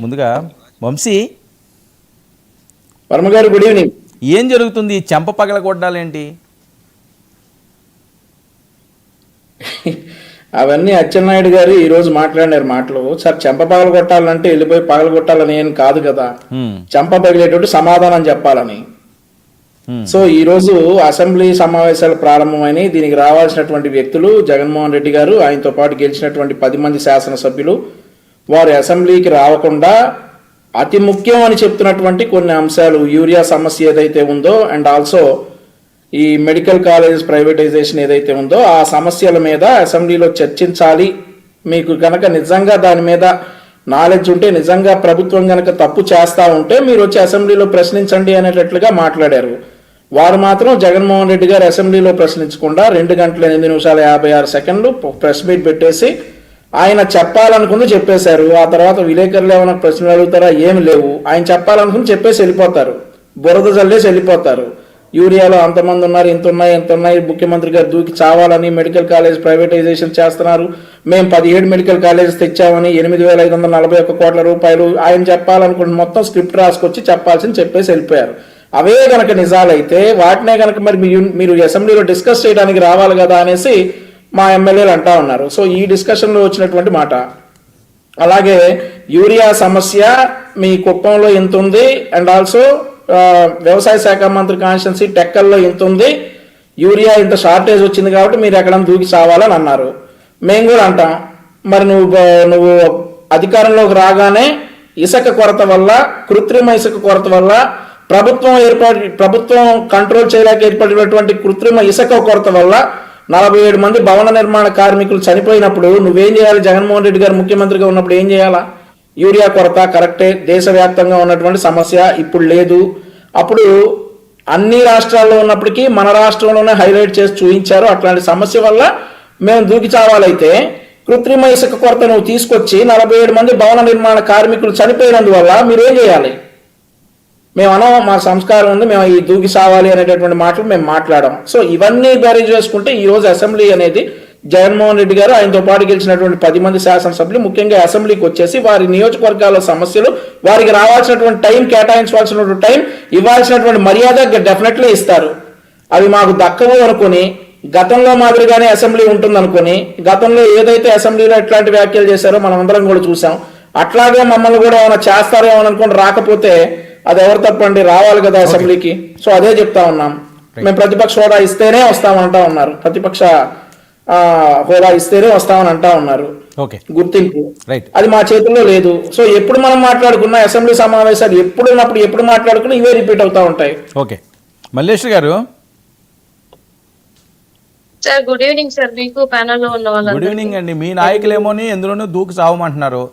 ముందుగా వంశీ, వర్మ గారు good evening. ఏం జరుగుతుంది? చెంప పగల కొట్టాలేంటి? అవన్నీ అచ్చెన్నాయుడు గారు ఈ రోజు మాట్లాడినారు మాటలు. సార్ చెంప పగల కొట్టాలంటే వెళ్ళిపోయి పగల కొట్టాలని ఏం కాదు కదా, చెంప పగిలేటట్టు సమాధానం చెప్పాలని. సో ఈ రోజు అసెంబ్లీ సమావేశాలు ప్రారంభమైనవి. దీనికి రావాల్సినటువంటి వ్యక్తులు జగన్మోహన్ రెడ్డి గారు, ఆయనతో పాటు గెలిచినటువంటి 10 మంది శాసనసభ్యులు, వారు అసెంబ్లీకి రావకుండా అతి ముఖ్యం అని చెప్తున్నటువంటి కొన్ని అంశాలు, యూరియా సమస్య ఏదైతే ఉందో అండ్ ఆల్సో ఈ మెడికల్ కాలేజెస్ ప్రైవేటైజేషన్ ఏదైతే ఉందో ఆ సమస్యల మీద అసెంబ్లీలో చర్చించాలి. మీకు కనుక నిజంగా దాని మీద నాలెడ్జ్ ఉంటే, నిజంగా ప్రభుత్వం కనుక తప్పు చేస్తా ఉంటే మీరు వచ్చి అసెంబ్లీలో ప్రశ్నించండి అనేటట్లుగా మాట్లాడారు. వారు మాత్రం జగన్మోహన్ రెడ్డి గారు అసెంబ్లీలో ప్రశ్నించకుండా 2 గంటల 8 నిమిషాల 56 సెకండ్లు ప్రెస్ మీట్ పెట్టేసి ఆయన చెప్పాలనుకుంది చెప్పేశారు. ఆ తర్వాత విలేకరులు ఏమైనా ప్రశ్నలు అడుగుతారా? ఏమి లేవు. ఆయన చెప్పాలనుకుని చెప్పేసి వెళ్ళిపోతారు, బురద జల్లేసి వెళ్ళిపోతారు. యూరియాలో అంతమంది ఉన్నారు, ఇంత ఉన్నాయి, ముఖ్యమంత్రి గారు దూకి చావాలని మెడికల్ కాలేజ్ ప్రైవేటైజేషన్ చేస్తున్నారు, మేము 17 మెడికల్ కాలేజెస్ తెచ్చామని 8,541 కోట్ల రూపాయలు ఆయన చెప్పాలనుకుంటే మొత్తం స్క్రిప్ట్ రాసుకొచ్చి చెప్పాల్సింది చెప్పేసి వెళ్ళిపోయారు. అవే కనుక నిజాలైతే వాటినే కనుక మరి మీరు అసెంబ్లీలో డిస్కస్ చేయడానికి రావాలి కదా అనేసి మా ఎమ్మెల్యేలు అంటా ఉన్నారు. సో ఈ డిస్కషన్లో వచ్చినటువంటి మాట. అలాగే యూరియా సమస్య మీ కుప్పంలో ఇంత ఉంది అండ్ ఆల్సో వ్యవసాయ శాఖ మంత్రి కాన్స్టిట్యున్సీ టెక్కల్లో ఇంత ఉంది, యూరియా ఇంత షార్టేజ్ వచ్చింది కాబట్టి మీరు ఎక్కడ దూకి చావాలని అన్నారు. మేము కూడా అంటాం, మరి నువ్వు అధికారంలోకి రాగానే ఇసుక కొరత వల్ల, కృత్రిమ ఇసుక కొరత వల్ల, ప్రభుత్వం కంట్రోల్ చేయలేక ఏర్పడినటువంటి కృత్రిమ ఇసుక కొరత వల్ల 47 మంది భవన నిర్మాణ కార్మికులు చనిపోయినప్పుడు నువ్వేం చేయాలి? జగన్మోహన్ రెడ్డి గారు ముఖ్యమంత్రిగా ఉన్నప్పుడు ఏం చేయాలా? యూరియా కొరత కరెక్టే, దేశవ్యాప్తంగా ఉన్నటువంటి సమస్య, ఇప్పుడు లేదు. అప్పుడు అన్ని రాష్ట్రాల్లో ఉన్నప్పటికీ మన రాష్ట్రంలోనే హైలైట్ చేసి చూపించారు. అట్లాంటి సమస్య వల్ల మేము దూకి చావాలైతే కృత్రిమ ఇసుక కొరత నువ్వు తీసుకొచ్చి 47 మంది భవన నిర్మాణ కార్మికులు చనిపోయినందువల్ల మీరేం చేయాలి? మేము అనం, మా సంస్కారం ఉంది, మేము ఈ దూకి సావాలి అనేటటువంటి మాటలు మేము మాట్లాడాం. సో ఇవన్నీ బేరీ చేసుకుంటే ఈ రోజు అసెంబ్లీ అనేది జగన్మోహన్ రెడ్డి గారు, ఆయనతో పాటు గెలిచినటువంటి 10 మంది శాసనసభ్యులు ముఖ్యంగా అసెంబ్లీకి వచ్చేసి వారి నియోజకవర్గాల సమస్యలు, వారికి రావాల్సినటువంటి టైం, కేటాయించవలసినటువంటి టైం, ఇవ్వాల్సినటువంటి మర్యాద డెఫినెట్లీ ఇస్తారు. అవి మాకు దక్కవు అనుకుని, గతంలో మాదిరిగానే అసెంబ్లీ ఉంటుందనుకుని, గతంలో ఏదైతే అసెంబ్లీలో ఎట్లాంటి వ్యాఖ్యలు చేశారో మనం అందరం కూడా చూసాం. అట్లాగే మమ్మల్ని కూడా ఏమైనా చేస్తారేమో అనుకుని రాకపోతే అది ఎవరు తప్పండి? రావాలి కదా అసెంబ్లీకి. సో అదే చెప్తా ఉన్నాం. మేము ప్రతిపక్ష హోదా ఇస్తేనే వస్తామంటా ఉన్నారు, ప్రతిపక్ష హోదా ఇస్తేనే వస్తామని అంటా ఉన్నారు, గుర్తింపు. అది మా చేతుల్లో లేదు. సో ఎప్పుడు మనం మాట్లాడుకున్నా అసెంబ్లీ సమావేశాలు ఎప్పుడు మాట్లాడుకున్నా ఇవే రిపీట్ అవుతా ఉంటాయి. ఓకే, మల్లేశ్వరి గారు. సార్ గుడ్ ఈవినింగ్ సార్, మీకు ప్యానల్ లో ఉన్న వాళ్ళు. గుడ్ ఈవినింగ్ అండి. మీ నాయకులేమోని ఎందులోనూ దూకి సావమంటున్నారు.